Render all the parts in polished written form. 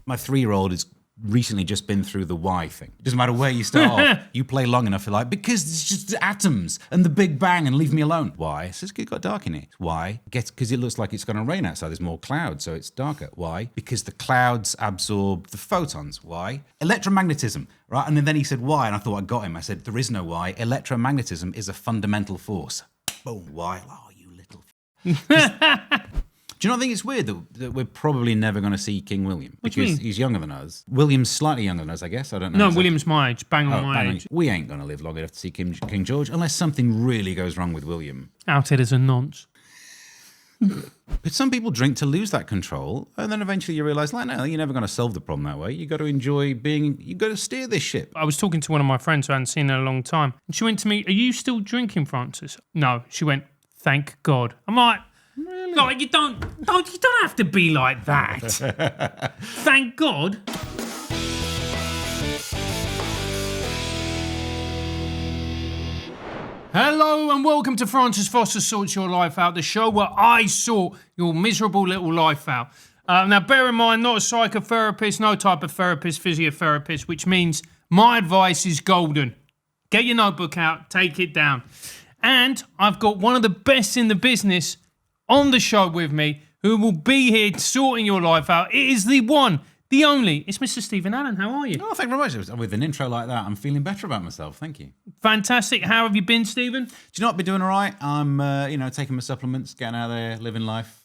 My 3-year-old has recently just been through the why thing. It doesn't matter where you start off. You play long enough, you're like, because it's just atoms and the Big Bang and leave me alone. Why? It says it got dark in it. Why? Because it looks like it's going to rain outside. There's more clouds, so it's darker. Why? Because the clouds absorb the photons. Why? Electromagnetism, right? And then he said, why? And I thought I got him. I said, there is no why. Electromagnetism is a fundamental force. Boom. Why? Oh, you little... Do you not think it's weird that we're probably never going to see King William? Because he's younger than us. William's slightly younger than us, I guess. I don't know. No, William's my age. Bang on my age. We ain't going to live long enough to see King George unless something really goes wrong with William. Outed as a nonce. But some people drink to lose that control, and then eventually you realise, like, no, you're never going to solve the problem that way. You got to enjoy being. You got to steer this ship. I was talking to one of my friends who I hadn't seen in a long time, and she went to me, "Are you still drinking, Francis?" No. She went, "Thank God." I'm like, really? Like, you don't have to be like that. Thank God. Hello and welcome to Francis Foster Sorts Your Life Out, the show where I sort your miserable little life out. Now, bear in mind, not a psychotherapist, no type of therapist, physiotherapist, which means my advice is golden. Get your notebook out, take it down. And I've got one of the best in the business on the show with me who will be here sorting your life out. It is the one, the only. It's Mr. Stephen Allen. How are you? Oh, thank you very much. With an intro like that, I'm feeling better about myself. Thank you. Fantastic. How have you been, Stephen? Do you know what? I've been doing all right. I'm, taking my supplements, getting out there, living life.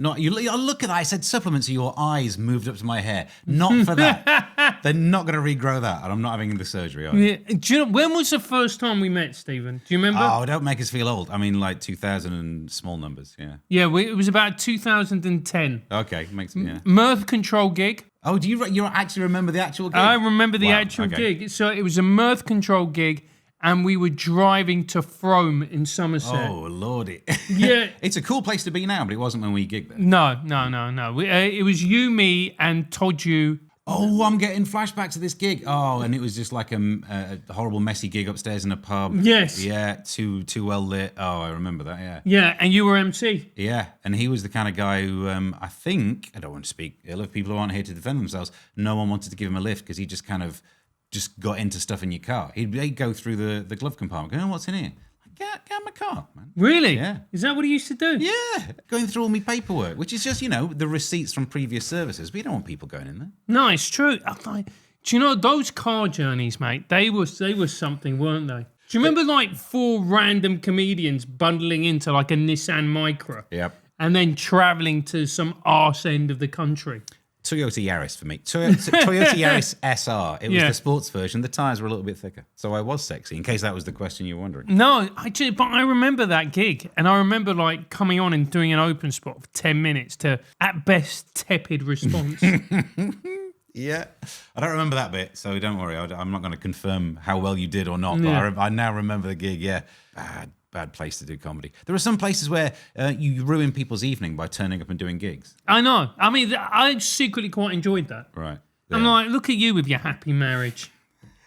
I look at that. I said supplements, so your eyes moved up to my hair. Not for that. They're not going to regrow that, and I'm not having the surgery. Yeah. Do you know, when was the first time we met, Stephen? Do you remember? Oh, don't make us feel old. I mean, like 2000 and small numbers, yeah. Yeah, it was about 2010. Okay, makes sense, yeah. Mirth Control gig. Oh, do you actually remember the actual gig? I remember the actual gig. So it was a Mirth Control gig, and we were driving to Frome in Somerset. Oh, lordy. Yeah. It's a cool place to be now, but it wasn't when we gigged there. No. It was you, me, and Todd. Oh, I'm getting flashbacks to this gig. Oh, and it was just like a horrible, messy gig upstairs in a pub. Yes. Yeah, too well lit. Oh, I remember that, yeah. Yeah, and you were MC. Yeah, and he was the kind of guy who, I think, I don't want to speak ill of people who aren't here to defend themselves, no one wanted to give him a lift because he just kind of just got into stuff in your car. He'd go through the glove compartment, going, oh, what's in here? Get out of my car, man. Really? Yeah. Is that what he used to do? Yeah. Going through all my paperwork, which is just, the receipts from previous services. But you don't want people going in there. No, it's true. Do you know, those car journeys, mate, they were something, weren't they? Do you remember, like, 4 random comedians bundling into, like, a Nissan Micra? Yep. And then travelling to some arse end of the country? Toyota Yaris for me. Toyota Yaris SR. It was the sports version. The tyres were a little bit thicker. So I was sexy, in case that was the question you were wondering. No, but I remember that gig. And I remember, like, coming on and doing an open spot for 10 minutes to, at best, tepid response. Yeah. I don't remember that bit, so don't worry. I'm not going to confirm how well you did or not. But I now remember the gig, yeah. Bad place to do comedy. There are some places where you ruin people's evening by turning up and doing gigs. I know. I mean, I secretly quite enjoyed that. Right. Yeah. I'm like, look at you with your happy marriage.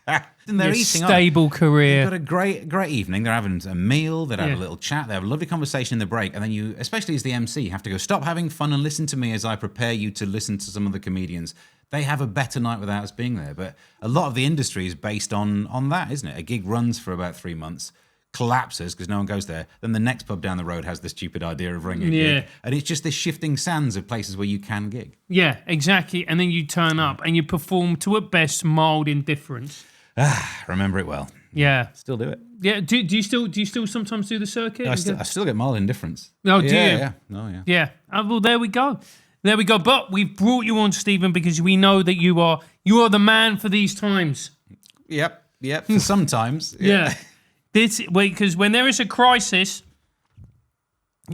And they're your eating stable career. They've got a great evening. They're having a meal. They have a little chat. They have a lovely conversation in the break. And then you, especially as the MC, have to go, stop having fun and listen to me as I prepare you to listen to some of the comedians. They have a better night without us being there. But a lot of the industry is based on that, isn't it? A gig runs for about 3 months. Collapses because no one goes there, then the next pub down the road has the stupid idea of running a gig. And it's just this shifting sands of places where you can gig. Yeah, exactly. And then you turn up and you perform to at best mild indifference. Remember it well. Yeah. Still do it. Yeah. Do you still sometimes do the circuit? I still get mild indifference. Oh, do you? Yeah. Oh, yeah. Yeah. Well, there we go. But we've brought you on, Stephen, because we know that you are the man for these times. Yep. For sometimes. Yeah. Because when there is a crisis,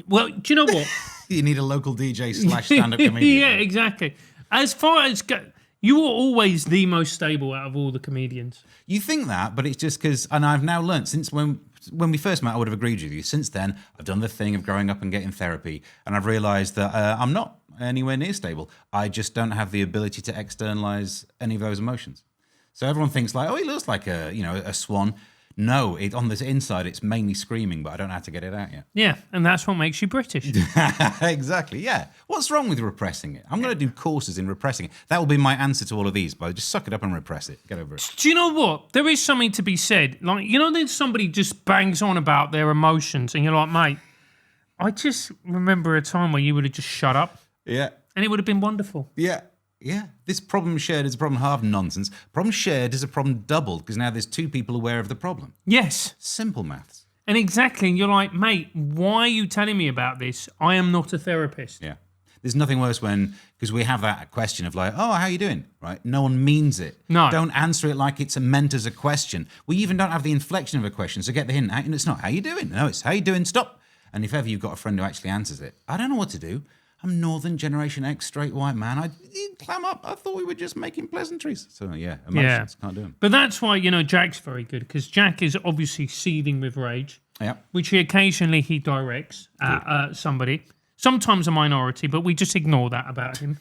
well, do you know what? You need a local DJ / stand-up comedian. Yeah, exactly. As far as you are always the most stable out of all the comedians. You think that, but it's just because, and I've now learned since when we first met, I would have agreed with you. Since then, I've done the thing of growing up and getting therapy, and I've realised that I'm not anywhere near stable. I just don't have the ability to externalise any of those emotions. So everyone thinks like, oh, he looks like a swan. No, on the inside, it's mainly screaming, but I don't know how to get it out yet. Yeah, and that's what makes you British. Exactly, yeah. What's wrong with repressing it? I'm going to do courses in repressing it. That will be my answer to all of these, but just suck it up and repress it. Get over it. Do you know what? There is something to be said. Like, then somebody just bangs on about their emotions, and you're like, mate, I just remember a time where you would have just shut up. Yeah. And it would have been wonderful. Yeah. Yeah, this problem shared is a problem half nonsense. Problem shared is a problem doubled because now there's two people aware of the problem. Yes. Simple maths. And exactly, and you're like, mate, why are you telling me about this? I am not a therapist. Yeah. There's nothing worse because we have that question of like, oh, how you doing? Right? No one means it. No. Don't answer it like it's meant as a question. We even don't have the inflection of a question, so get the hint. And it's not, how you doing? No, it's, how you doing? Stop. And if ever you've got a friend who actually answers it, I don't know what to do. I'm Northern Generation X, straight white man. Clam up. I thought we were just making pleasantries. So, yeah, emotions. Can't do them. But that's why, Jack's very good, because Jack is obviously seething with rage, which he directs at somebody. Sometimes a minority, but we just ignore that about him.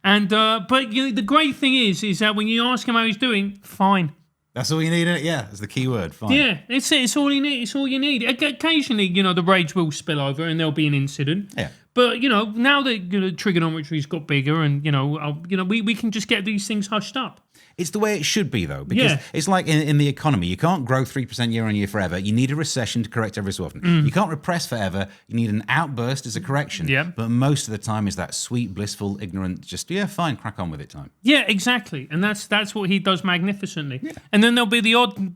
And but the great thing is that when you ask him how he's doing, fine. That's all you need, isn't it? Yeah, that's the key word. Fine. Yeah, it's it. It's all you need. It's all you need. Occasionally, the rage will spill over and there'll be an incident. Yeah. But now that trigonometry's got bigger, and we can just get these things hushed up. It's the way it should be, though, because it's like in the economy. You can't grow 3% year on year forever. You need a recession to correct every so often. You can't repress forever. You need an outburst as a correction. Yeah. But most of the time is that sweet, blissful, ignorant, just, fine, crack on with it time. Yeah, exactly. And that's what he does magnificently. Yeah. And then there'll be the odd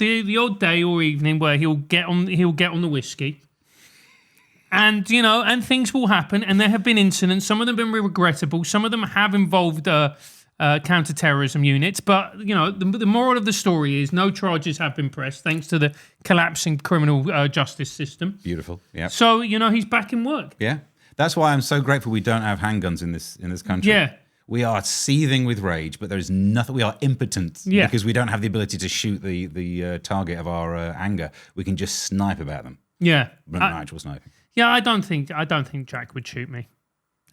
day or evening where he'll get on the whiskey. And, and things will happen. And there have been incidents. Some of them have been regrettable. Some of them have involved counter-terrorism units. But, the moral of the story is no charges have been pressed thanks to the collapsing criminal justice system. Beautiful, yeah. So, he's back in work. Yeah. That's why I'm so grateful we don't have handguns in this country. Yeah. We are seething with rage, but there is nothing. We are impotent because we don't have the ability to shoot the target of our anger. We can just snipe about them. Yeah. But not actual sniping. Yeah, I don't think Jack would shoot me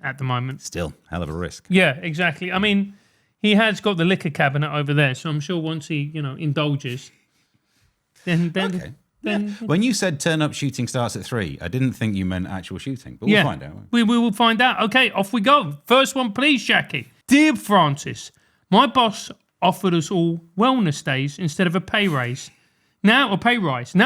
at the moment. Still, hell of a risk. Yeah, exactly. I mean, he has got the liquor cabinet over there, so I'm sure once he, indulges, then okay. Then when you said turn up shooting starts at 3, I didn't think you meant actual shooting, but we'll find out. We will find out. Okay, off we go. First one, please, Jackie. Dear Francis, my boss offered us all wellness days instead of a pay rise. Now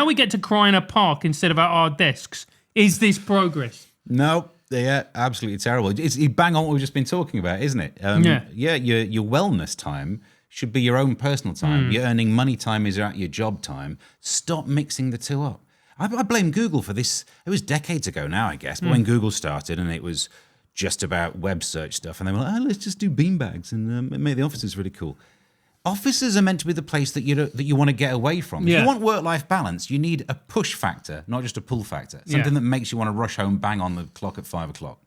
we get to cry in a park instead of at our desks. Is this progress? No, yeah, absolutely terrible. It's bang on what we've just been talking about, isn't it? Your wellness time should be your own personal time. Your earning money time is at your job time. Stop mixing the two up. I blame Google for this. It was decades ago now, I guess, but when Google started and it was just about web search stuff, and they were like, let's just do beanbags and make the offices really cool. Offices are meant to be the place that you want to get away from. If you want work-life balance, you need a push factor, not just a pull factor. Something that makes you want to rush home, bang on the clock at 5 o'clock.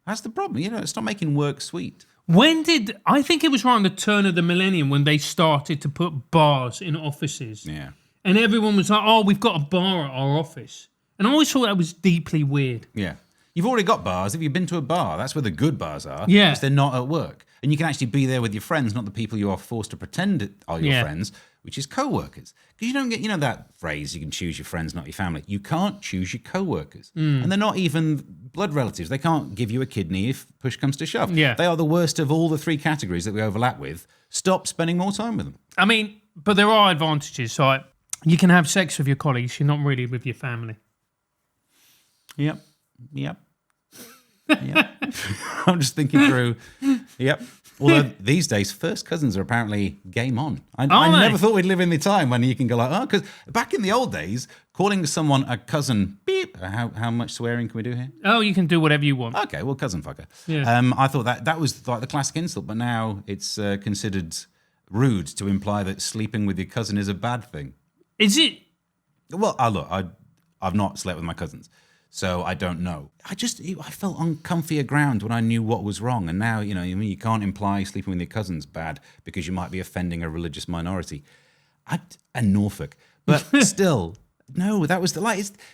That's the problem. Stop making work sweet. I think it was around the turn of the millennium when they started to put bars in offices. Yeah. And everyone was like, oh, we've got a bar at our office. And I always thought that was deeply weird. Yeah. You've already got bars. If you've been to a bar, that's where the good bars are. Yeah. Because they're not at work. And you can actually be there with your friends, not the people you are forced to pretend are your friends, which is co-workers. Because you don't get, that phrase, you can choose your friends, not your family. You can't choose your co-workers. And they're not even blood relatives. They can't give you a kidney if push comes to shove. Yeah. They are the worst of all the 3 categories that we overlap with. Stop spending more time with them. I mean, but there are advantages. So you can have sex with your colleagues. You're not really with your family. Yep. I'm just thinking through. Yep. Although these days, first cousins are apparently game on. I never thought we'd live in the time when you can go like, because back in the old days, calling someone a cousin, beep. How much swearing can we do here? Oh, you can do whatever you want. Okay, well, cousin fucker. Yeah. I thought that was like the classic insult, but now it's considered rude to imply that sleeping with your cousin is a bad thing. Is it? Well, look, I've not slept with my cousins. So I don't know. I felt on comfier ground when I knew what was wrong. And now, you can't imply sleeping with your cousin's bad because you might be offending a religious minority. And Norfolk. But still, no, that was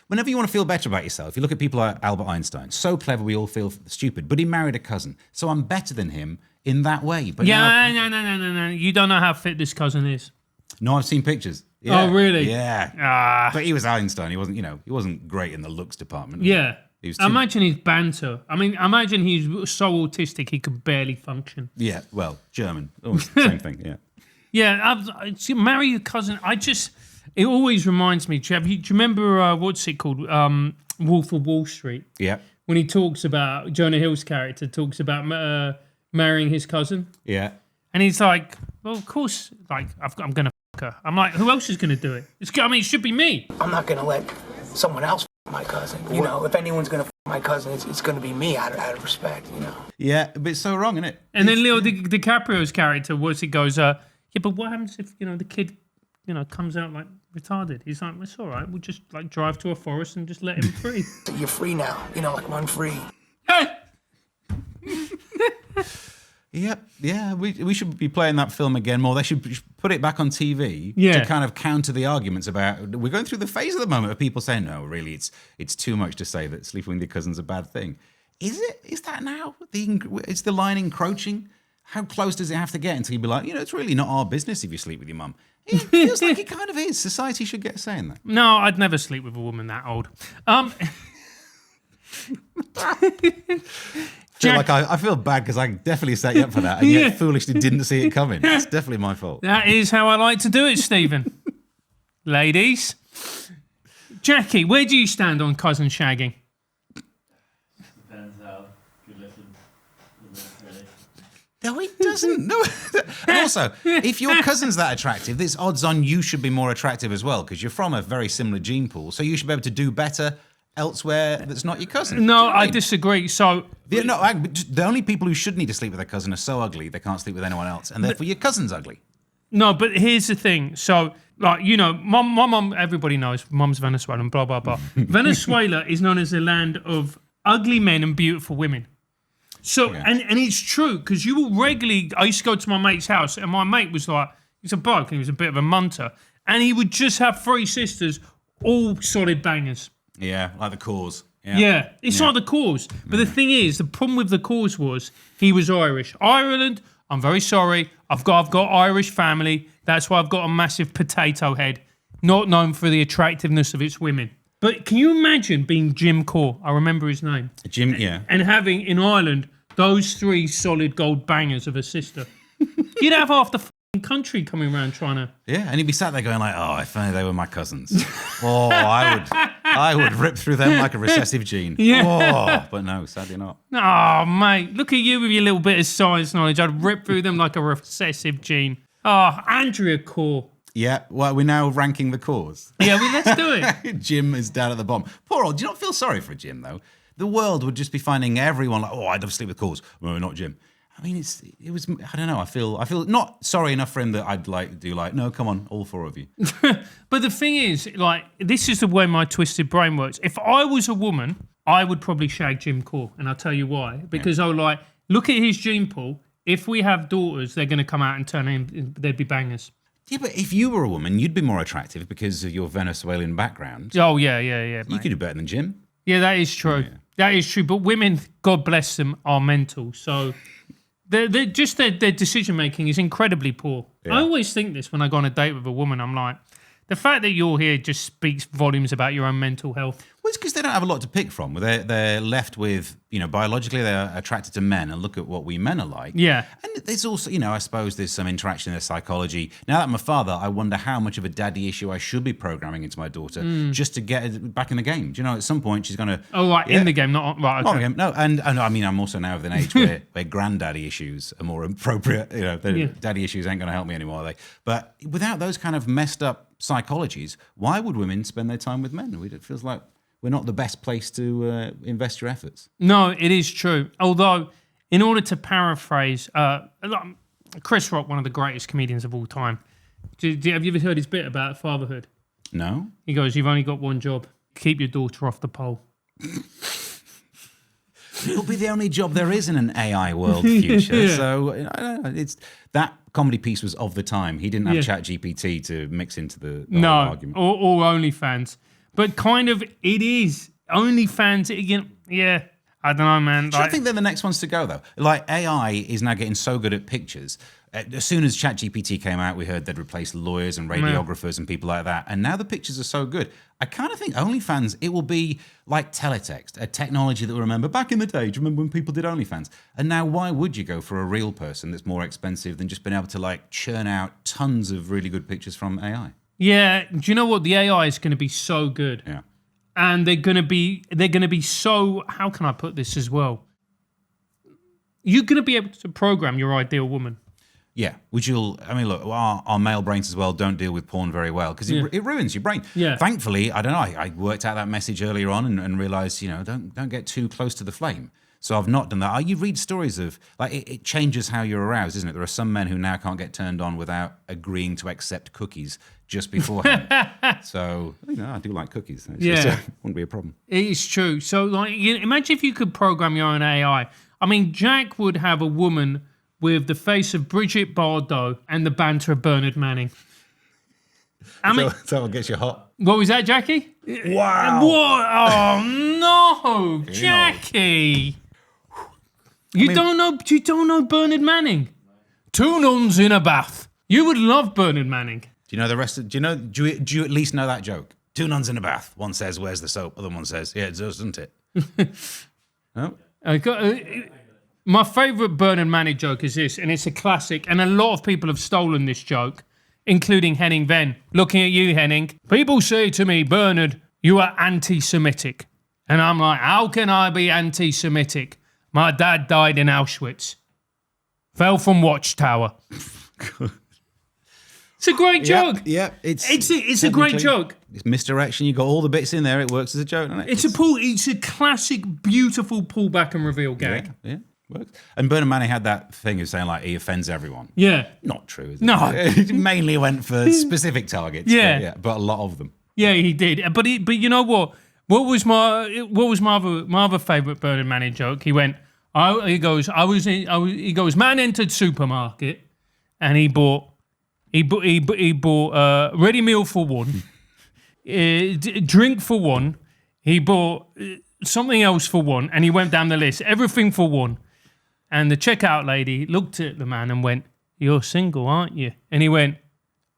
whenever you want to feel better about yourself, you look at people like Albert Einstein. So clever, we all feel stupid. But he married a cousin. So I'm better than him in that way. But no. You don't know how fit this cousin is. No, I've seen pictures. Yeah. Oh, really? Yeah. But he was Einstein. He wasn't, he wasn't great in the looks department. Yeah. He was Imagine his banter. I mean, imagine he's so autistic he could barely function. Yeah, well, German. Same thing, yeah. Yeah, marry your cousin. It always reminds me. Do you remember, what's it called? Wolf of Wall Street. Yeah. When he talks about, Jonah Hill's character talks about marrying his cousin. Yeah. And he's like, well, of course, like, I'm going to fuck her. I'm like, who else is going to do it? It should be me. I'm not going to let someone else f my cousin. You know, if anyone's going to f my cousin, it's going to be me out of respect, you know. Yeah, but it's so wrong, isn't it? And then Leo DiCaprio's character goes, yeah, but what happens if, the kid, comes out like retarded? He's like, it's all right. We'll just like drive to a forest and just let him free. So you're free now, like run free. Yep. Yeah, we should be playing that film again more. They should put it back on TV Yeah. to kind of counter the arguments about. We're going through the phase at the moment of people saying, no, really, it's too much to say that sleeping with your cousin's a bad thing. Is it? Is that now? Is the line encroaching? How close does it have to get until you be like, it's really not our business if you sleep with your mum? It feels like it kind of is. Society should get saying that. No, I'd never sleep with a woman that old. I feel bad because I definitely set you up for that and yet foolishly didn't see it coming. It's definitely my fault. That is how I like to do it, Stephen. Ladies. Jackie, where do you stand on cousin shagging? Depends how good looking the man really. No, he doesn't. No. And also, if your cousin's that attractive, there's odds on you should be more attractive as well because you're from a very similar gene pool. So you should be able to do better elsewhere that's not your cousin. No, I disagree. So the only people who should need to sleep with their cousin are so ugly they can't sleep with anyone else, and therefore your cousin's ugly. No, but here's the thing. So, like, my mum, everybody knows, mum's Venezuelan, blah, blah, blah. Venezuela is known as the land of ugly men and beautiful women. So, and it's true, because you will regularly, I used to go to my mate's house, and my mate was like, he's a bloke, and he was a bit of a munter, and he would just have 3 sisters, all solid bangers. Yeah, like the cause. Yeah, it's like the cause. But the thing is, the problem with the cause was he was Irish. Ireland, I'm very sorry, I've got Irish family. That's why I've got a massive potato head, not known for the attractiveness of its women. But can you imagine being Jim Core? I remember his name. Jim, yeah. And having in Ireland those 3 solid gold bangers of a sister. You'd have half the country coming around trying to. Yeah, and he'd be sat there going like, "Oh, if only they were my cousins." Oh, I would rip through them like a recessive gene. Yeah. Oh, but no, sadly not. Oh, mate, look at you with your little bit of science knowledge. I'd rip through them like a recessive gene. Oh, Andrea Core. Yeah, well, we're now ranking the cause. Yeah, let's do it. Jim is down at the bottom. Poor old. Do you not feel sorry for Jim though? The world would just be finding everyone like, "Oh, I'd love to sleep with cause." Well, not Jim. I mean, it was. I don't know. I feel not sorry enough for him that I'd no, come on, all 4 of you. But the thing is, like, this is the way my twisted brain works. If I was a woman, I would probably shag Jim Core, and I'll tell you why. Because I would like, look at his gene pool. If we have daughters, they're going to come out and turn in, they'd be bangers. Yeah, but if you were a woman, you'd be more attractive because of your Venezuelan background. Oh, yeah. You Mate. could do better than Jim. Yeah, that is true. Yeah. That is true. But women, God bless them, are mental. So their decision making is incredibly poor. Yeah. I always think this when I go on a date with a woman. I'm like, the fact that you're here just speaks volumes about your own mental health. Well, it's because they don't have a lot to pick from. They're left with, biologically they're attracted to men and look at what we men are like. Yeah. And there's also, I suppose there's some interaction in their psychology. Now that I'm a father, I wonder how much of a daddy issue I should be programming into my daughter just to get her back in the game. Do you know, at some point she's going to... Oh, right, in the game, not... Right, okay. Not in the game, no. And I mean, I'm also now of an age where granddaddy issues are more appropriate. Daddy issues ain't going to help me anymore, are they? But without those kind of messed up psychologies, why would women spend their time with men? It feels like we're not the best place to invest your efforts. No, it is true. Although, in order to paraphrase, Chris Rock, one of the greatest comedians of all time, have you ever heard his bit about fatherhood? No. He goes, "You've only got one job. Keep your daughter off the pole." It'll be the only job there is in an AI world future. Yeah. So I don't know, it's that comedy piece was of the time. He didn't have ChatGPT to mix into the whole argument. Or OnlyFans. But kind of it is. OnlyFans, again, yeah. I don't know, man. I think they're the next ones to go, though. Like, AI is now getting so good at pictures. As soon as ChatGPT came out, we heard they'd replace lawyers and radiographers and people like that. And now the pictures are so good. I kind of think OnlyFans, it will be like teletext, a technology that we remember back in the day. Do you remember when people did OnlyFans? And now why would you go for a real person that's more expensive than just being able to like churn out tons of really good pictures from AI? Yeah, do you know what? The AI is going to be so good. Yeah. And they're going to be so, how can I put this as well? You're going to be able to program your ideal woman. Yeah, which look, our male brains as well don't deal with porn very well because it ruins your brain. Yeah. Thankfully, I don't know, I worked out that message earlier on and realized, don't get too close to the flame. So I've not done that. You read stories of, like, it changes how you're aroused, isn't it? There are some men who now can't get turned on without agreeing to accept cookies just beforehand. So, I do like cookies. Wouldn't be a problem. It is true. So, like, imagine if you could program your own AI. I mean, Jack would have a woman with the face of Bridget Bardot and the banter of Bernard Manning. So what gets you hot? What was that, Jackie? Wow. What? Oh, no, Jackie. You don't know Bernard Manning? Two nuns in a bath. You would love Bernard Manning. Do you know the rest of, do you at least know that joke? Two nuns in a bath. One says, "Where's the soap?" Other one says, "Yeah, it does, doesn't it?" No? My favourite Bernard Manning joke is this, and it's a classic, and a lot of people have stolen this joke, including Henning Venn. Looking at you, Henning. People say to me, "Bernard, you are anti-Semitic." And I'm like, how can I be anti-Semitic? My dad died in Auschwitz. Fell from Watchtower. It's a great joke. Yeah, it's a great joke. It's misdirection. You got all the bits in there. It works as a joke, doesn't it? It's a classic, beautiful pullback and reveal gag. Yeah, works. And Bernard Manning had that thing of saying, like, he offends everyone. Yeah. Not true, is it? No. He mainly went for specific targets. Yeah. But a lot of them. Yeah, he did. But you know what? What was my other favourite Bernard Manning joke? He went, he goes, man entered supermarket and he bought ready meal for one, drink for one. He bought something else for one, and he went down the list, everything for one. And the checkout lady looked at the man and went, "You're single, aren't you?" And he went,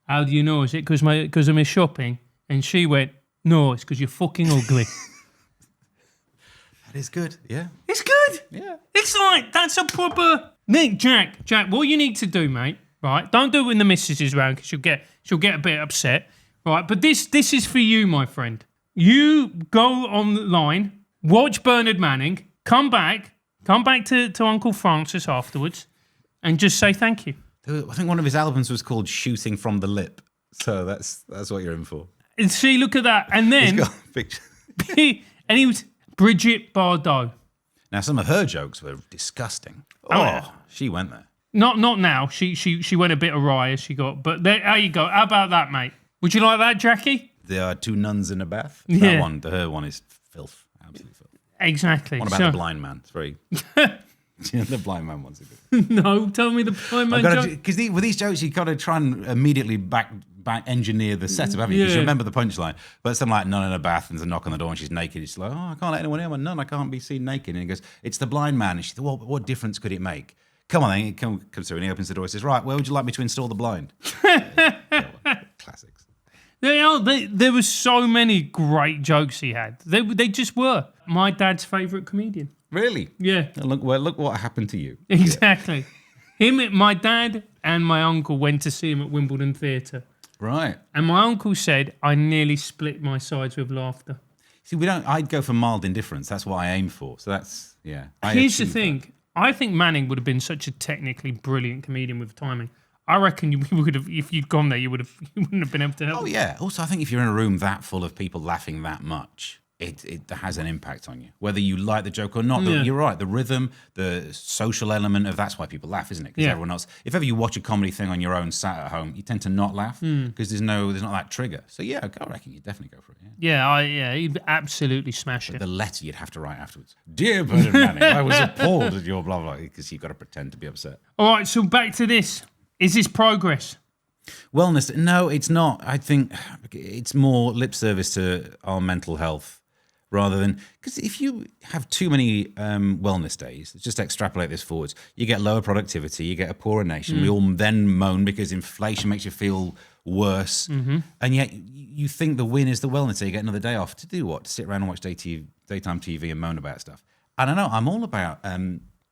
"How do you know? Is it because of my shopping?" And she went, "No, it's because you're fucking ugly." That is good. Yeah. It's good. Yeah. It's like, that's a proper... Nick, Jack, what you need to do, mate, right? Don't do it when the missus is around because she'll get a bit upset, right? But this is for you, my friend. You go online, watch Bernard Manning, come back to Uncle Francis afterwards and just say thank you. I think one of his albums was called Shooting from the Lip. So that's what you're in for. And see, look at that. And then... He's got a picture. and he was Bridget Bardot. Now, some of her jokes were disgusting. Yeah. She went there. Not now. She went a bit awry as she got. But there you go. How about that, mate? Would you like that, Jackie? There are two nuns in a bath. Yeah. Her one is filth. Absolute filth. Exactly. What about the blind man? It's very... The blind man one's a good. No, tell me the blind man joke. Because with these jokes, you got to try and immediately back engineer the setup, haven't you? Because you remember the punchline. But something like nun in a bath and there's a knock on the door and she's naked. It's like, I can't let anyone in. I'm a nun. I can't be seen naked. And he goes, it's the blind man. And she said, well, what difference could it make? Come on, then. He comes through and he opens the door and says, right, where would you like me to install the blind? Classics. There were so many great jokes he had. They just were. My dad's favourite comedian. Really? Yeah. Look what happened to you. Exactly. My dad and my uncle went to see him at Wimbledon Theatre. Right. And my uncle said, I nearly split my sides with laughter. See, I'd go for mild indifference. That's what I aim for. So that's, yeah. Here's the thing. I think Manning would have been such a technically brilliant comedian with timing. I reckon you would have, if you'd gone there, you wouldn't have been able to help. Oh, yeah. Also, I think if you're in a room that full of people laughing that much, it has an impact on you, whether you like the joke or not. Yeah. You're right. The rhythm, the social element of that's why people laugh, isn't it? Because everyone else, if ever you watch a comedy thing on your own, sat at home, you tend to not laugh because there's not that trigger. So yeah, I reckon you'd definitely go for it. Yeah, he'd absolutely smash it. The letter you'd have to write afterwards. Dear Bernard Manning, I was appalled at your blah blah, because you've got to pretend to be upset. All right, so back to this. Is this progress? Wellness? No, it's not. I think it's more lip service to our mental health. rather than, because if you have too many wellness days, let's just extrapolate this forwards, you get lower productivity, you get a poorer nation. We all then moan because inflation makes you feel worse, and yet you think the win is the wellness day. You get another day off to do what? To sit around and watch daytime TV and moan about stuff. I don't know. I'm all about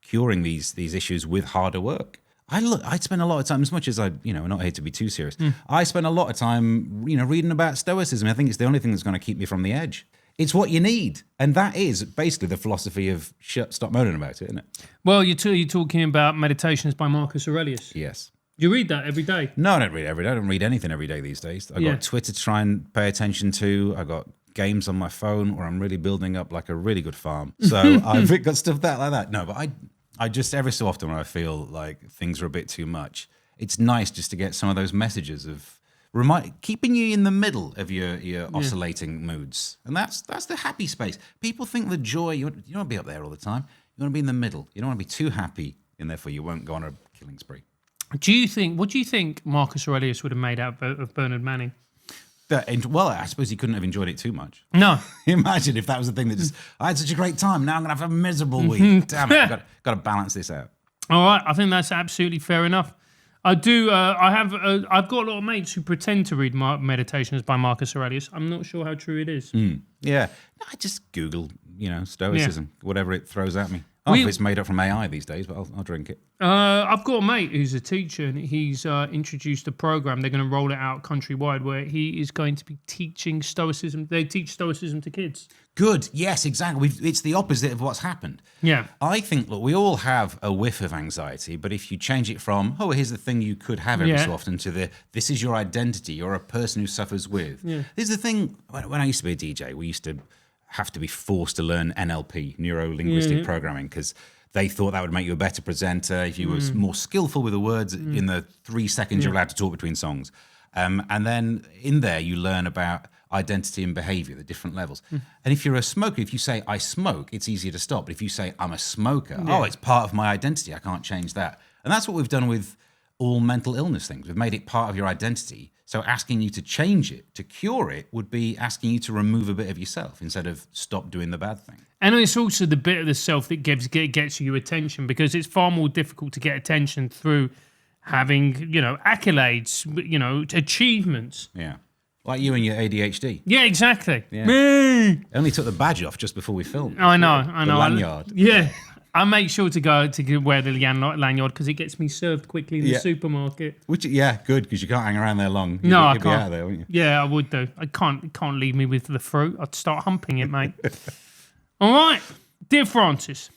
curing these issues with harder work. I spend a lot of time, as much as I, not here to be too serious. I spend a lot of time, reading about Stoicism. I think it's the only thing that's going to keep me from the edge. It's what you need, and that is basically the philosophy of stop moaning about it, isn't it? Well, you're talking about Meditations by Marcus Aurelius. Yes. Do you read that every day? No, I don't read it every day. I don't read anything every day these days. I got Twitter to try and pay attention to. I got games on my phone where I'm really building up like a really good farm. So I've got stuff like that. No, but I just, every so often when I feel like things are a bit too much, it's nice just to get some of those messages of keeping you in the middle of your oscillating moods. And that's the happy space. People think the joy, you don't want to be up there all the time. You want to be in the middle. You don't want to be too happy, and therefore you won't go on a killing spree. What do you think Marcus Aurelius would have made out of Bernard Manning? Well, I suppose he couldn't have enjoyed it too much. No. Imagine if that was the thing that just, I had such a great time, now I'm going to have a miserable week. Damn it, I've got to balance this out. All right, I think that's absolutely fair enough. I've got a lot of mates who pretend to read Meditations by Marcus Aurelius. I'm not sure how true it is. Yeah. I just Google, Stoicism, whatever it throws at me. If it's made up from AI these days, but I'll drink it. I've got a mate who's a teacher, and he's introduced a program. They're going to roll it out countrywide where he is going to be teaching Stoicism. They teach Stoicism to kids. Good. Yes, exactly. It's the opposite of what's happened. Yeah. I think, look, we all have a whiff of anxiety, but if you change it from, here's the thing you could have every so often, to this is your identity, you're a person who suffers with. Yeah. This is the thing, when I used to be a DJ, we used to have to be forced to learn NLP, neuro-linguistic programming, because they thought that would make you a better presenter if you were more skillful with the words in the 3 seconds you're allowed to talk between songs. And then in there you learn about identity and behavior, the different levels. And if you're a smoker, if you say, I smoke, it's easier to stop. But if you say, I'm a smoker, it's part of my identity, I can't change that. And that's what we've done with all mental illness things. We've made it part of your identity. So asking you to change it, to cure it, would be asking you to remove a bit of yourself instead of stop doing the bad thing. And it's also the bit of the self that gets you attention, because it's far more difficult to get attention through having, accolades, achievements. Yeah. Like you and your ADHD. Yeah, exactly. Yeah. Me. I only took the badge off just before we filmed. I know. The lanyard. Yeah. I make sure to wear the lanyard because it gets me served quickly in the supermarket. Good, because you can't hang around there long. I can't. Be out of there, wouldn't you? Yeah, I would do. It can't leave me with the fruit. I'd start humping it, mate. All right. Dear Francis,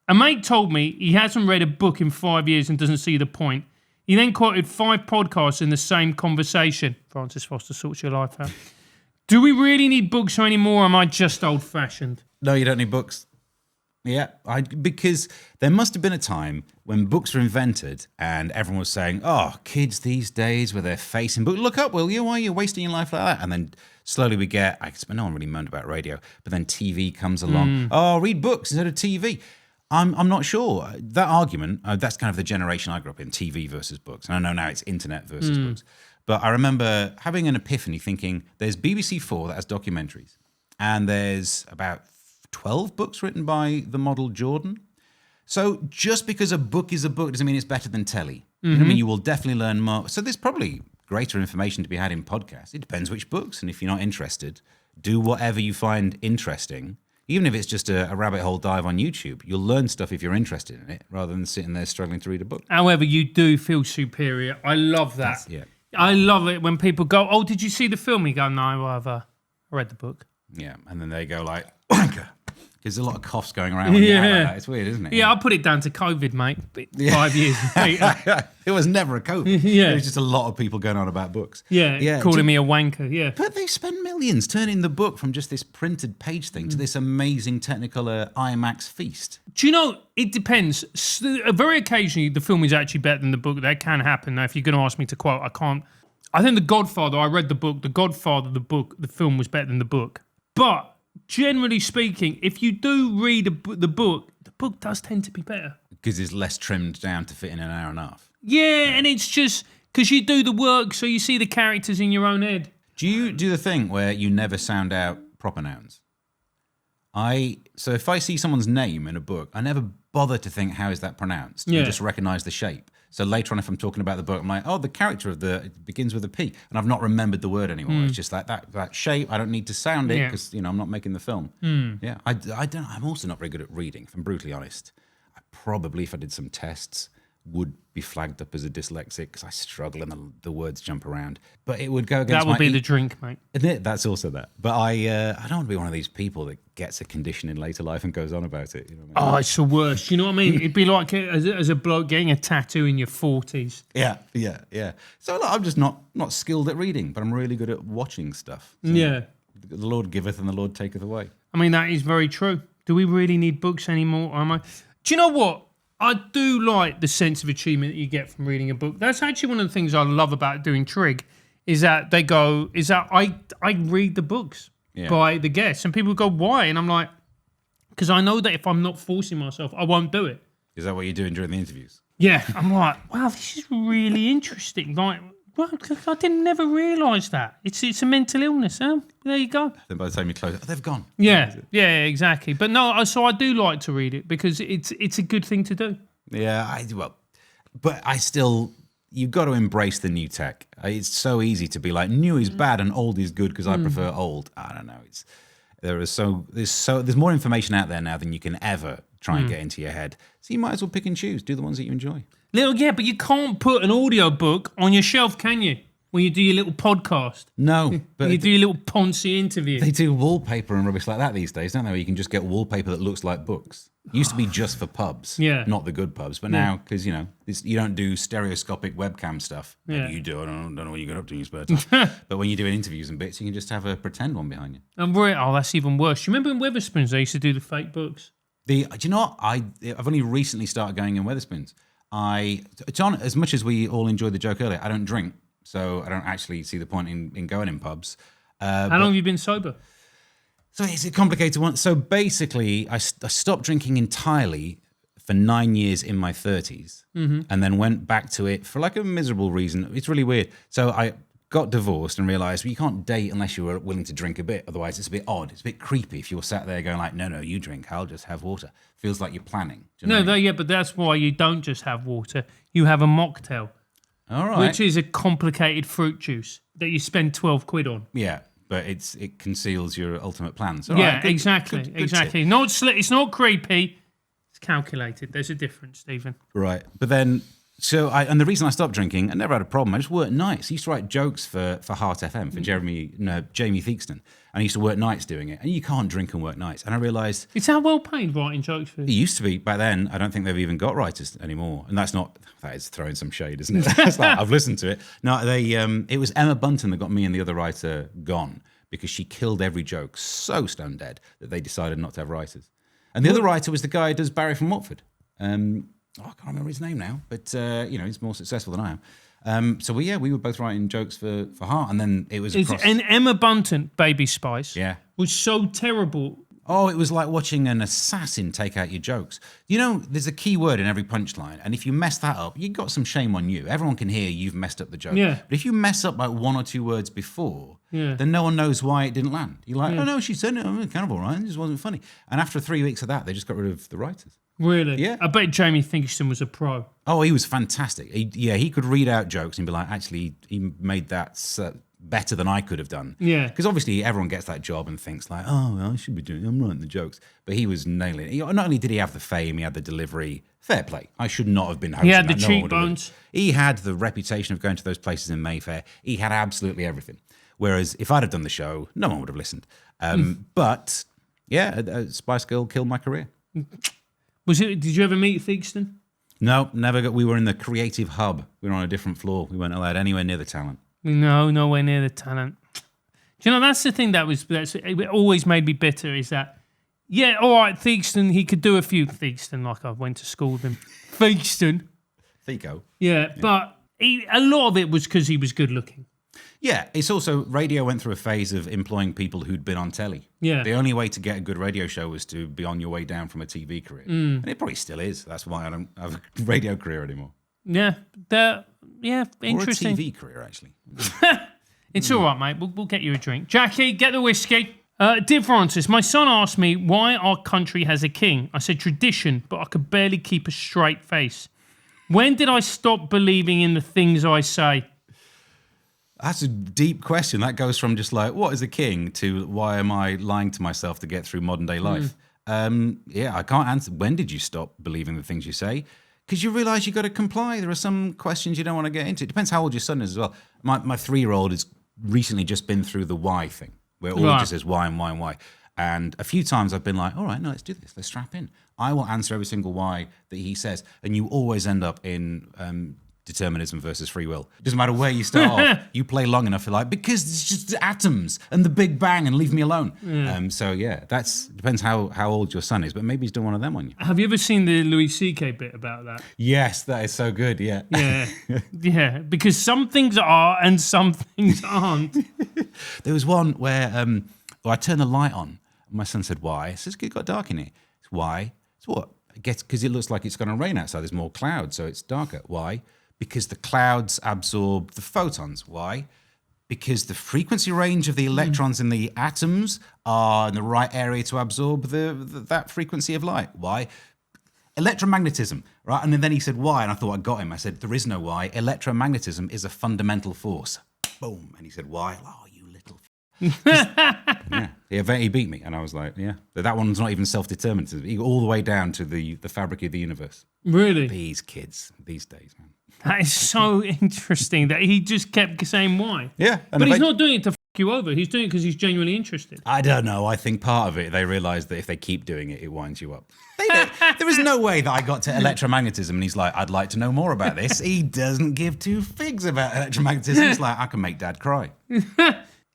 a mate told me he hasn't read a book in 5 years and doesn't see the point. He then quoted 5 podcasts in the same conversation. Francis Foster sorts your life out. Do we really need books anymore, or am I just old-fashioned? No, you don't need books. Yeah, because there must have been a time when books were invented and everyone was saying, kids these days with their face in books, look up, will you? Why are you wasting your life like that? And then slowly we get, no one really moaned about radio, but then TV comes along. Read books instead of TV. I'm not sure. That argument, that's kind of the generation I grew up in, TV versus books. And I know now it's internet versus books. But I remember having an epiphany thinking, there's BBC4 that has documentaries, and there's about 12 books written by the model Jordan. So just because a book is a book doesn't mean it's better than telly. You know what I mean? You will definitely learn more. So there's probably greater information to be had in podcasts. It depends which books. And if you're not interested, do whatever you find interesting. Even if it's just a rabbit hole dive on YouTube, you'll learn stuff if you're interested in it, rather than sitting there struggling to read a book. However, you do feel superior. I love that. I love it when people go, did you see the film? You go, no, I read the book. Yeah, and then they go like, wanker. There's a lot of coughs going around when you're out like that. It's weird, isn't it? Yeah, I'll put it down to COVID, mate. 5 years later. It was never a COVID. It was just a lot of people going on about books. Calling me a wanker, But they spend millions turning the book from just this printed page thing to this amazing Technicolor IMAX feast. Do you know, it depends. Very occasionally, the film is actually better than the book. That can happen. Now, if you're going to ask me to quote, I can't. I think The Godfather, I read the book. The Godfather, the film was better than the book. But generally speaking, if you do read the book does tend to be better. Because it's less trimmed down to fit in an hour and a half. Yeah, and it's just because you do the work, so you see the characters in your own head. Do you do the thing where you never sound out proper nouns? So if I see someone's name in a book, I never bother to think, how is that pronounced? Yeah. I just recognize the shape. So later on, if I'm talking about the book, I'm like, oh, the character it begins with a P, and I've not remembered the word anymore. It's just like that shape. I don't need to sound it because I'm not making the film. Yeah, I don't. I'm also not very good at reading. If I'm brutally honest, I probably, if I did some tests, would be flagged up as a dyslexic because I struggle and the words jump around. But it would go against That would my be the drink, mate. Isn't it? That's also that. But I don't want to be one of these people that gets a condition in later life and goes on about it. You know what I mean? Oh, it's the worst. You know what I mean? It'd be like as a bloke getting a tattoo in your 40s. Yeah. So look, I'm just not skilled at reading, but I'm really good at watching stuff. So Yeah. The Lord giveth and the Lord taketh away. I mean, that is very true. Do we really need books anymore? Do you know what? I do like the sense of achievement that you get from reading a book. That's actually one of the things I love about doing Trig, is that I read the books by the guests, and people go, why? And I'm like, because I know that if I'm not forcing myself, I won't do it. Is that what you're doing during the interviews? Yeah, I'm like, wow, this is really interesting. Like, well, I didn't never realise that. It's a mental illness, huh? There you go. Then by the time you close, they've gone. Yeah, exactly. But no, so I do like to read it because it's a good thing to do. Yeah, but I still, you've got to embrace the new tech. It's so easy to be like, new is bad and old is good because I prefer old. I don't know. There's more information out there now than you can ever try and get into your head. So you might as well pick and choose. Do the ones that you enjoy. But you can't put an audio book on your shelf, can you? When you do your little podcast. No, but you do your little Ponzi interview. They do wallpaper and rubbish like that these days, don't they? Where you can just get wallpaper that looks like books. It used to be just for pubs, not the good pubs. But now, because you don't do stereoscopic webcam stuff. Maybe you do. I don't know what you got up to in your spare time. But when you're doing interviews and bits, you can just have a pretend one behind you. That's even worse. You remember in Wetherspoons they used to do the fake books? Do you know what? I've only recently started going in Wetherspoons. It's on, as much as we all enjoyed the joke earlier, I don't drink. So I don't actually see the point in going in pubs. How long have you been sober? So it's a complicated one. So basically, I stopped drinking entirely for 9 years in my 30s and then went back to it for like a miserable reason. It's really weird. So I got divorced and realised, well, you can't date unless you were willing to drink a bit. Otherwise, it's a bit odd. It's a bit creepy if you're sat there going like, no, you drink. I'll just have water. Feels like you're planning. Do you know what I mean? But that's why you don't just have water. You have a mocktail. All right. Which is a complicated fruit juice that you spend 12 quid on. Yeah, but it conceals your ultimate plans. Exactly. Good Exactly. tip. It's not creepy. It's calculated. There's a difference, Stephen. Right. But then, and the reason I stopped drinking, I never had a problem. I just worked nights. I used to write jokes for Heart FM, for Jamie Theakston. And I used to work nights doing it. And you can't drink and work nights. And I realised... It's how well paid writing jokes for. It used to be. Back then, I don't think they've even got writers anymore. And that is throwing some shade, isn't it? That's like, I've listened to it. No, it was Emma Bunton that got me and the other writer gone because she killed every joke so stone dead that they decided not to have writers. And the other writer was the guy who does Barry from Watford. I can't remember his name now, but he's more successful than I am. So we were both writing jokes for Heart, and then it was across... And Emma Bunton, Baby Spice, was so terrible. Oh, it was like watching an assassin take out your jokes. There's a key word in every punchline, and if you mess that up, you got some shame on you. Everyone can hear you've messed up the joke. Yeah. But if you mess up like one or two words before, then no one knows why it didn't land. You're like, oh no, she said it, kind of all right, it just wasn't funny. And after 3 weeks of that, they just got rid of the writers. Really? Yeah. I bet Jamie Theakston was a pro. Oh, he was fantastic. He could read out jokes and be like, actually, he made that better than I could have done. Yeah. Because obviously everyone gets that job and thinks like, oh, well, I'm writing the jokes. But he was nailing it. Not only did he have the fame, he had the delivery. Fair play. I should not have been hosting He had the that. No one would have cheekbones. He had the reputation of going to those places in Mayfair. He had absolutely everything. Whereas if I'd have done the show, no one would have listened. But yeah, Spice Girl killed my career. Did you ever meet Theakston? No, never. We were in the creative hub. We were on a different floor. We weren't allowed anywhere near the talent. No, nowhere near the talent. Do you know, that's the thing it always made me bitter is that, yeah, all right, Theakston, he could do a few Theakston, like I went to school with him. Theakston. Theaco. Yeah, but a lot of it was because he was good looking. Yeah, it's also, radio went through a phase of employing people who'd been on telly. Yeah. The only way to get a good radio show was to be on your way down from a TV career. And it probably still is. That's why I don't have a radio career anymore. Yeah, interesting. Or a TV career, actually. It's all right, mate. We'll get you a drink. Jackie, get the whiskey. Dear Francis, my son asked me why our country has a king. I said tradition, but I could barely keep a straight face. When did I stop believing in the things I say? That's a deep question. That goes from just like, what is a king, to why am I lying to myself to get through modern day life? Yeah, I can't answer. When did you stop believing the things you say? Because you realise you've got to comply. There are some questions you don't want to get into. It depends how old your son is as well. My 3-year-old has recently just been through the why thing, where all he just says why and why and why. And a few times I've been like, all right, no, let's do this. Let's strap in. I will answer every single why that he says. And you always end up in determinism versus free will. It doesn't matter where you start off. You play long enough, you're like, because it's just atoms and the Big Bang and leave me alone. So yeah, that's depends how old your son is, but maybe he's done one of them on you. Have you ever seen the Louis C.K. bit about that? Yes, that is so good, yeah. Yeah, yeah, because some things are and some things aren't. There was one where I turned the light on. And my son said, why? I said, it got dark in here. It's why? It's what? Because it looks like it's going to rain outside. There's more clouds, so it's darker. Why? Because the clouds absorb the photons. Why? Because the frequency range of the electrons in the atoms are in the right area to absorb that frequency of light. Why? Electromagnetism, right? And then he said, why? And I thought I got him. I said, there is no why. Electromagnetism is a fundamental force. Boom. And he said, why? Oh, you little... Yeah, he beat me. And I was like, yeah. That one's not even self-determined. All the way down to the fabric of the universe. Really? These kids, these days, man. That is so interesting that he just kept saying why. Yeah. But he's not doing it to f you over. He's doing it because he's genuinely interested. I don't know. I think part of it, they realise that if they keep doing it, it winds you up. There was no way that I got to electromagnetism and he's like, I'd like to know more about this. He doesn't give two figs about electromagnetism. He's like, I can make dad cry.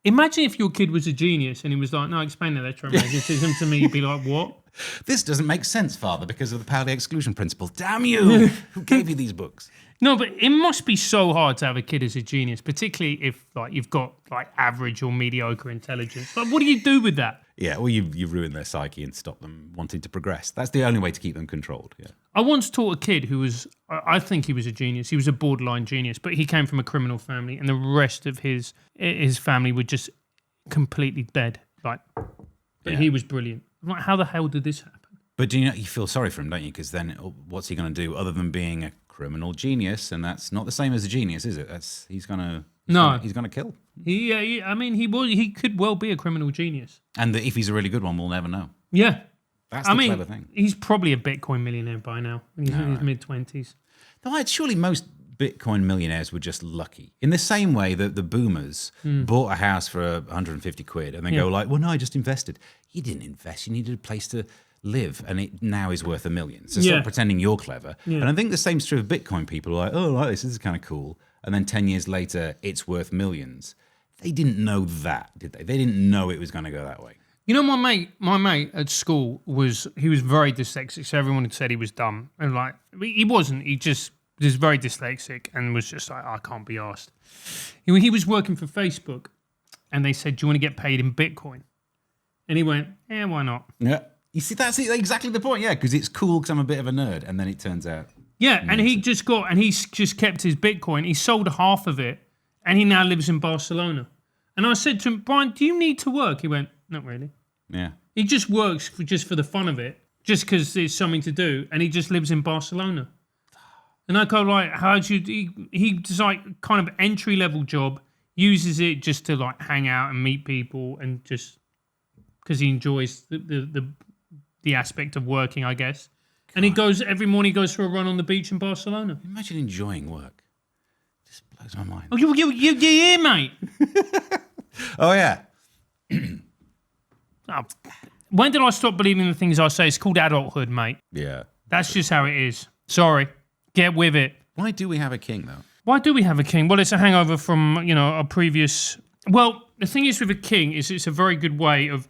Imagine if your kid was a genius and he was like, no, explain electromagnetism to me. You'd be like, what? This doesn't make sense, Father, because of the Pauli exclusion principle. Damn you! Who gave you these books? No, but it must be so hard to have a kid as a genius, particularly if like you've got like average or mediocre intelligence. Like, what do you do with that? Yeah, well, you ruin their psyche and stop them wanting to progress. That's the only way to keep them controlled. Yeah. I once taught a kid who was, I think he was a genius. He was a borderline genius, but he came from a criminal family, and the rest of his family were just completely dead. Like, but he was brilliant. I'm like, how the hell did this happen? But you feel sorry for him, don't you? Because then what's he going to do other than being a criminal genius? And that's not the same as a genius, is it? He's going to kill. He could well be a criminal genius. And if he's a really good one, we'll never know. Yeah. That's the clever thing. He's probably a Bitcoin millionaire by now. He's in his mid-20s. No, surely most Bitcoin millionaires were just lucky. In the same way that the boomers bought a house for 150 quid and then go like, well, no, I just invested. You didn't invest. You needed a place to live, and it now is worth $1 million. So stop pretending you're clever. Yeah. And I think the same is true of Bitcoin. People are like, oh, like this is kind of cool. And then 10 years later, it's worth millions. They didn't know that, did they? They didn't know it was going to go that way. You know, my mate at school was very dyslexic, so everyone had said he was dumb. And like, he wasn't. He just was very dyslexic and was just like, I can't be asked. He was working for Facebook, and they said, do you want to get paid in Bitcoin? And he went, yeah, why not? Yeah. You see, that's exactly the point, yeah, because it's cool because I'm a bit of a nerd, and then it turns out... Yeah, and he's just kept his Bitcoin. He sold half of it, and he now lives in Barcelona. And I said to him, Brian, do you need to work? He went, not really. Yeah. He just works for the fun of it, just because there's something to do, and he just lives in Barcelona. And I go, like, he does like kind of entry-level job, uses it just to like hang out and meet people, and just because he enjoys the aspect of working, I guess. And he goes every morning. He goes for a run on the beach in Barcelona. Imagine enjoying work. Just blows my mind. Oh, you here, mate? Oh yeah. When did I stop believing the things I say? It's called adulthood, mate. Yeah. That's just how it is. Sorry. Get with it. Why do we have a king, though? Why do we have a king? Well, it's a hangover from a previous. Well, the thing is with a king is it's a very good way of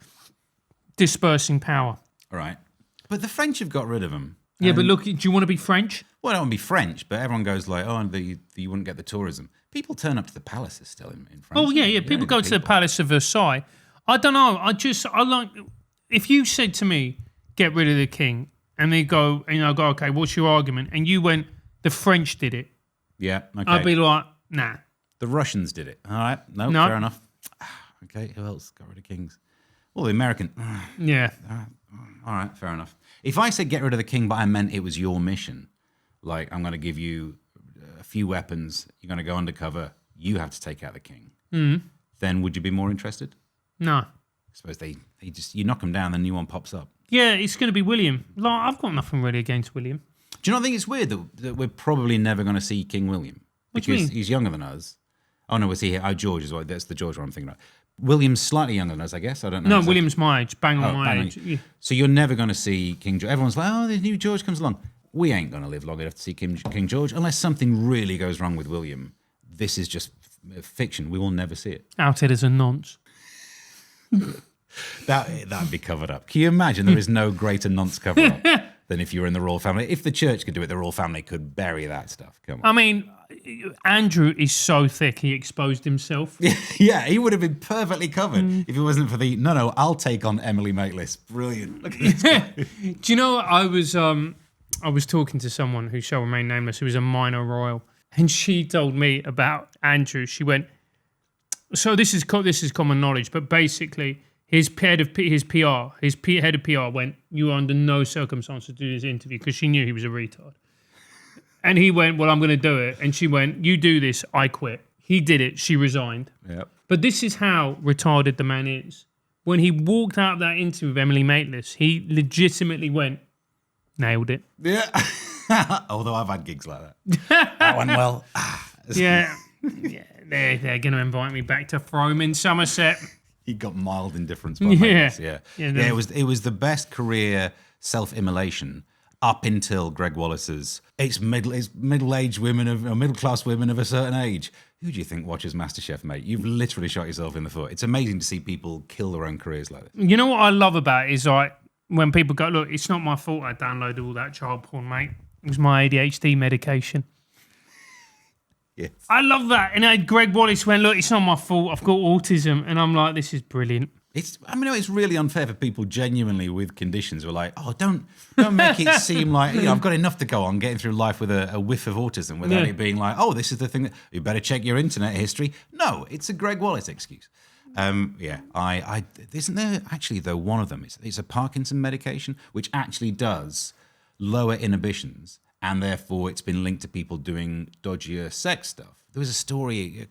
dispersing power. All right. But the French have got rid of them. Yeah, but look, do you want to be French? Well, I don't want to be French, but everyone goes like, oh, you wouldn't get the tourism. People turn up to the palaces still in France. Oh, yeah. People go to the Palace of Versailles. I don't know. I like, if you said to me, get rid of the king, and they go, okay, what's your argument? And you went, the French did it. Yeah, okay. I'd be like, nah. The Russians did it. All right. No, fair enough. Okay, who else got rid of kings? Well, the American. Yeah. All right, fair enough. If I said get rid of the king, but I meant it was your mission, like I'm going to give you a few weapons, you're going to go undercover, you have to take out the king, then would you be more interested? No. I suppose they just, you knock them down, the new one pops up. Yeah, it's going to be William. Like, I've got nothing really against William. Do you not think it's weird that we're probably never going to see King William? What do you Because mean? he's younger than us. Oh, no, was he here? Oh, George is what, that's the George one I'm thinking about. William's slightly younger than us, I guess. I don't know. No, exactly. William's my age. Bang on my bang on. age. Yeah. So you're never going to see King George. Everyone's like, oh, the new George comes along. We ain't going to live long enough to see King George unless something really goes wrong with William. This is just fiction. We will never see it. Outed as a nonce. That'd be covered up. Can you imagine there is no greater nonce cover up than if you were in the royal family? If the church could do it, the royal family could bury that stuff. Come on. I mean, Andrew is so thick he exposed himself. Yeah, he would have been perfectly covered if it wasn't for the, no, I'll take on Emily Maitlis. Brilliant. Look at this guy. Do you know, I was talking to someone who shall remain nameless, who was a minor royal, and she told me about Andrew. She went, so this is common knowledge, but basically his head of PR went, you are under no circumstances to do this interview, because she knew he was a retard. And he went, well, I'm going to do it. And she went, you do this, I quit. He did it, she resigned. Yep. But this is how retarded the man is. When he walked out of that interview with Emily Maitlis, he legitimately went, nailed it. Yeah. Although I've had gigs like that. That went well. Yeah. They're going to invite me back to Frome in Somerset. He got mild indifference by Maitlis, yeah. Yeah, It was the best career self-immolation up until Greg Wallace's it's middle-aged women or middle-class women of a certain age. Who do you think watches MasterChef, mate? You've literally shot yourself in the foot. It's amazing to see people kill their own careers like this. You know what I love about it is like when people go, look, it's not my fault I downloaded all that child porn, mate. It was my ADHD medication. Yes. I love that. And Greg Wallace went, look, it's not my fault. I've got autism. And I'm like, this is brilliant. It's really unfair for people genuinely with conditions who are like, oh, don't make it seem like, I've got enough to go on getting through life with a whiff of autism without it being like, oh, this is the thing that you better check your internet history. No, it's a Greg Wallace excuse. Isn't there actually though one of them? It's a Parkinson medication which actually does lower inhibitions, and therefore it's been linked to people doing dodgier sex stuff. There was a story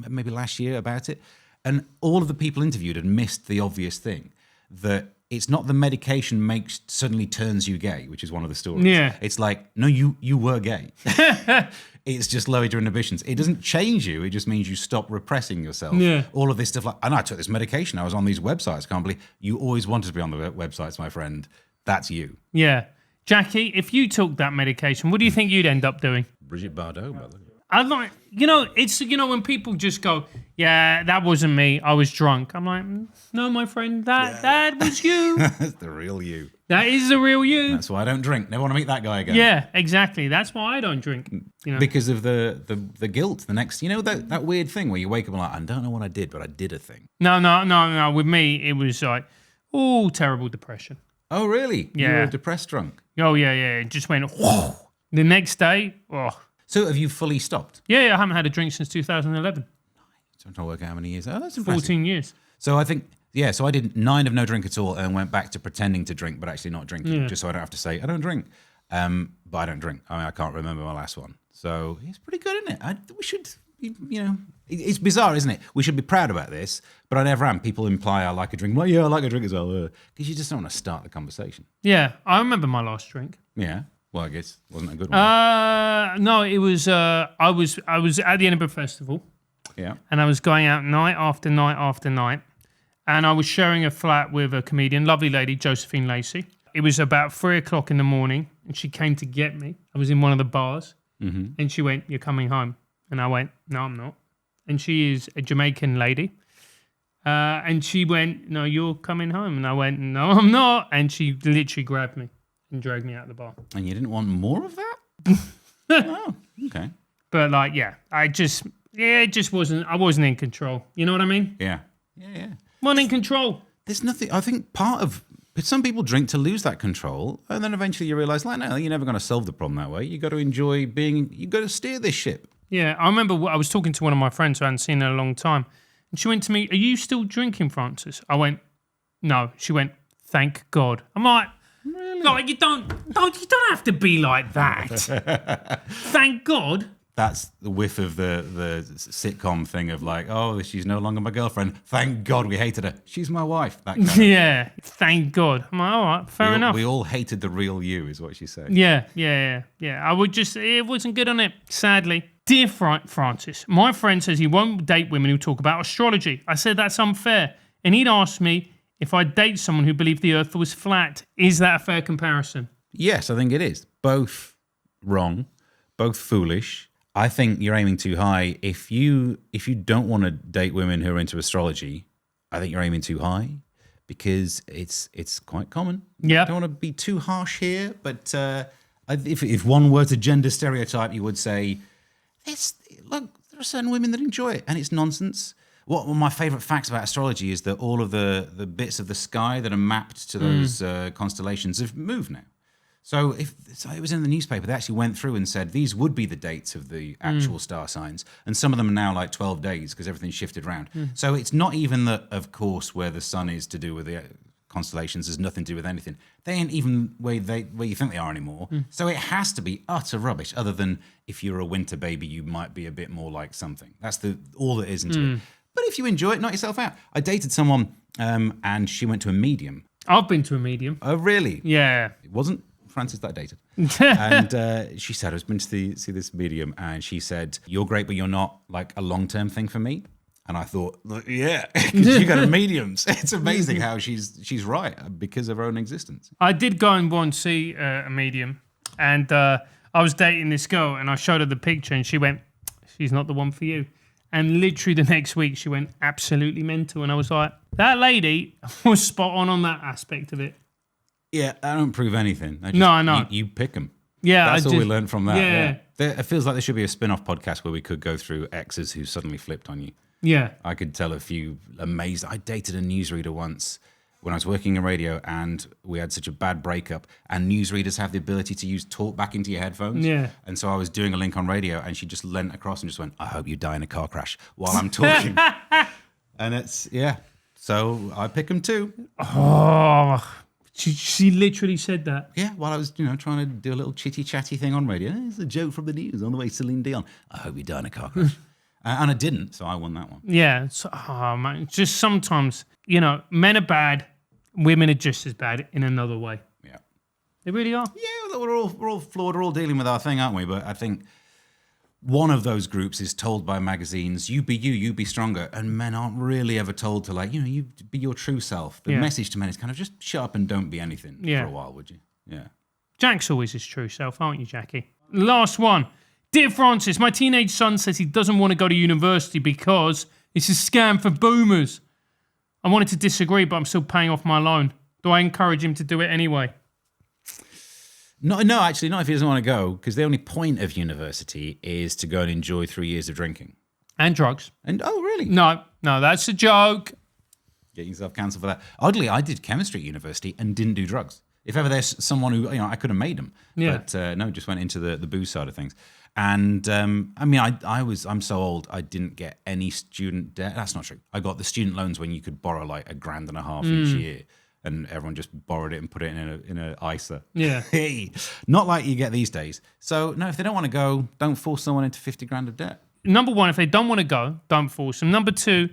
maybe last year about it. And all of the people interviewed had missed the obvious thing, that it's not the medication suddenly turns you gay, which is one of the stories. Yeah. It's like, no, you were gay. It's just lowered your inhibitions. It doesn't change you. It just means you stop repressing yourself. Yeah. All of this stuff like, and I took this medication. I was on these websites. Can't believe you always wanted to be on the websites, my friend. That's you. Yeah. Jackie, if you took that medication, what do you think you'd end up doing? Brigitte Bardot, by the way. I like, it's, when people just go, yeah, that wasn't me, I was drunk. I'm like, no, my friend, that was you. That's the real you. That is the real you. That's why I don't drink. Never want to meet that guy again. Yeah, exactly. That's why I don't drink. Because of the guilt. The next, that weird thing where you wake up and like, I don't know what I did, but I did a thing. No. With me, it was like, terrible depression. Oh, really? Yeah. You were a depressed drunk? Oh, yeah. It just went, whoa. The next day, So have you fully stopped? Yeah, I haven't had a drink since 2011. I'm trying to work out how many years. Oh, that's impressive. 14 years. So I think, so I did 9 of no drink at all and went back to pretending to drink, but actually not drinking, just so I don't have to say, I don't drink. But I don't drink. I mean, I can't remember my last one. So it's pretty good, isn't it? We should, it's bizarre, isn't it? We should be proud about this, but I never am. People imply I like a drink. Well, yeah, I like a drink as well. Because you just don't want to start the conversation. Yeah, I remember my last drink. Yeah. Well, I guess it wasn't a good one. No, it was. I was at the Edinburgh Festival. Yeah. And I was going out night after night after night, and I was sharing a flat with a comedian, lovely lady, Josephine Lacey. It was about 3:00 in the morning, and she came to get me. I was in one of the bars, and she went, "You're coming home," and I went, "No, I'm not." And she is a Jamaican lady, and she went, "No, you're coming home," and I went, "No, I'm not," and she literally grabbed me and dragged me out of the bar. And you didn't want more of that? Oh, okay. But it just wasn't, I wasn't in control. You know what I mean? Yeah. Wasn't in control. There's nothing, I think some people drink to lose that control, and then eventually you realise, like, no, you're never going to solve the problem that way. You got to you got to steer this ship. Yeah, I remember I was talking to one of my friends who I hadn't seen in a long time, and she went to me, "Are you still drinking, Francis?" I went, No. She went, thank God. I'm like, like you don't have to be like that. Thank God. That's the whiff of the sitcom thing of like, oh, she's no longer my girlfriend. Thank God we hated her. She's my wife. That kind of, Yeah. Thank God. I'm like, all right, fair enough. We all hated the real you, is what she said. Yeah. I would just, it wasn't good on it, sadly. Dear Francis, my friend says he won't date women who talk about astrology. I said that's unfair. And he'd asked me if I'd date someone who believed the earth was flat. Is that a fair comparison? Yes, I think it is. Both wrong, both foolish. I think you're aiming too high. If you don't want to date women who are into astrology, I think you're aiming too high because it's quite common. Yeah. I don't want to be too harsh here, but if one were to gender stereotype, you would say, look, there are certain women that enjoy it, and it's nonsense. One of my favourite facts about astrology is that all of the bits of the sky that are mapped to those constellations have moved now. So if it was in the newspaper, they actually went through and said these would be the dates of the actual star signs, and some of them are now like 12 days because everything's shifted around. So it's not even that, of course, where the sun is to do with the constellations has nothing to do with anything. They ain't even where you think they are anymore. So it has to be utter rubbish. Other than if you're a winter baby, you might be a bit more like something. That's all that is into it. But if you enjoy it, knock yourself out. I dated someone, and she went to a medium. I've been to a medium. Oh, really? Yeah. It wasn't Francis that I dated. And she said, I was been to see this medium, and she said, you're great, but you're not like a long-term thing for me. And I thought, yeah, because you go to mediums. It's amazing how she's right because of her own existence. I did go and once see a medium, and I was dating this girl, and I showed her the picture, and she went, she's not the one for you. And literally the next week, she went absolutely mental. And I was like, that lady was spot on that aspect of it. Yeah, I don't prove anything. No, I know. You pick them. Yeah, That's all we learned from that. Yeah. It feels like there should be a spin-off podcast where we could go through exes who suddenly flipped on you. Yeah. I could tell a few amazing... I dated a newsreader once when I was working in radio, and we had such a bad breakup, and newsreaders have the ability to use talk back into your headphones. Yeah. And so I was doing a link on radio, and she just leant across and just went, I hope you die in a car crash while I'm talking. And it's, yeah. So I pick them too. Oh, she literally said that. Yeah, while I was, trying to do a little chitty-chatty thing on radio. It's a joke from the news on the way to Celine Dion. I hope you die in a car crash. And I didn't, so I won that one. Yeah. Oh, man. Just sometimes, men are bad, women are just as bad in another way. Yeah. They really are. Yeah, we're all flawed. We're all dealing with our thing, aren't we? But I think one of those groups is told by magazines, you be you, you be stronger. And men aren't really ever told to you be your true self. The message to men is kind of just shut up and don't be anything for a while, would you? Yeah. Jack's always his true self, aren't you, Jackie? Last one. Dear Francis, my teenage son says he doesn't want to go to university because it's a scam for boomers. I wanted to disagree, but I'm still paying off my loan. Do I encourage him to do it anyway? No, actually not if he doesn't want to go, because the only point of university is to go and enjoy 3 years of drinking. And drugs. And, oh, really? No, that's a joke. Get yourself cancelled for that. Oddly, I did chemistry at university and didn't do drugs. If ever there's someone who, I could have made them. Yeah. But no, just went into the booze side of things. And I'm so old, I didn't get any student debt. That's not true. I got the student loans when you could borrow like $1,500 each year, and everyone just borrowed it and put it in a ISA. Yeah. Hey, not like you get these days. So no, if they don't want to go, don't force someone into 50 grand of debt. Number one, if they don't want to go, don't force them. Number two,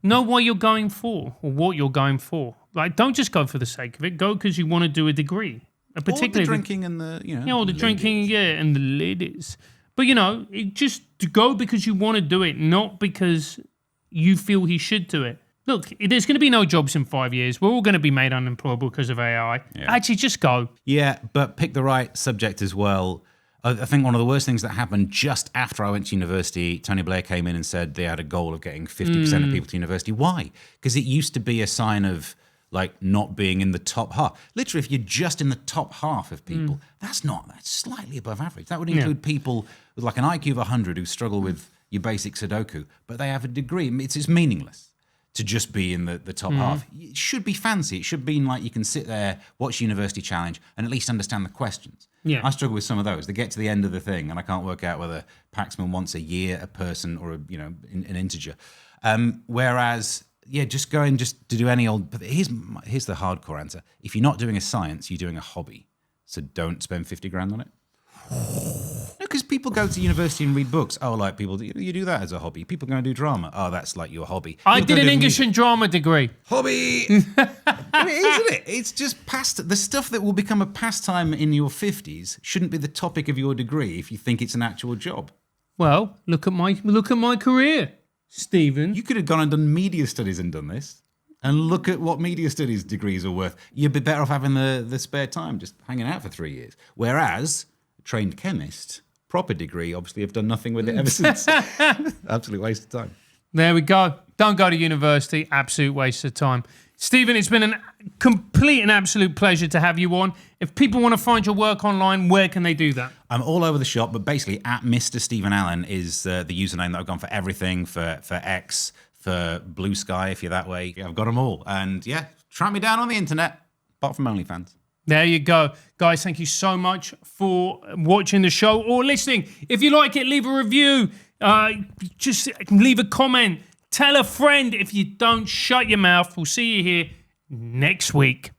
know what you're going for or what you're going for. Like, don't just go for the sake of it. Go because you want to do a degree. Particularly the drinking and the, all the drinking, and the ladies. But, just to go because you want to do it, not because you feel he should do it. Look, there's going to be no jobs in 5 years. We're all going to be made unemployable because of AI. Yeah. Actually, just go. Yeah, but pick the right subject as well. I think one of the worst things that happened just after I went to university, Tony Blair came in and said they had a goal of getting 50% of people to university. Why? Because it used to be a sign of not being in the top half. Literally, if you're just in the top half of people, that's slightly above average. That would include people with like an IQ of 100 who struggle with your basic Sudoku, but they have a degree. It's meaningless to just be in the top half. It should be fancy. It should be like you can sit there, watch University Challenge, and at least understand the questions. Yeah. I struggle with some of those. They get to the end of the thing, and I can't work out whether Paxman wants a year, a person, or an integer. Whereas yeah, just go in just to do any old. But here's the hardcore answer: if you're not doing a science, you're doing a hobby. So don't spend 50 grand on it. Because people go to university and read books. Oh, like people, you do that as a hobby. People go and do drama. Oh, that's like your hobby. I People did go an do English music. and drama degree. Hobby. Isn't it? It's just the stuff that will become a pastime in your 50s shouldn't be the topic of your degree if you think it's an actual job. Well, look at my career, Stephen. You could have gone and done media studies and done this. And look at what media studies degrees are worth. You'd be better off having the spare time, just hanging out for 3 years. Whereas a trained chemist, proper degree, obviously have done nothing with it ever since. Absolute waste of time. There we go. Don't go to university. Absolute waste of time. Stephen, it's been a complete and absolute pleasure to have you on. If people want to find your work online, where can they do that? I'm all over the shop, but basically at Mr. Stephen Allen is the username that I've gone for everything, for X, for Blue Sky, if you're that way. Yeah, I've got them all. And yeah, track me down on the internet, apart from OnlyFans. There you go. Guys, thank you so much for watching the show or listening. If you like it, leave a review. Just leave a comment. Tell a friend. If you don't, shut your mouth. We'll see you here next week.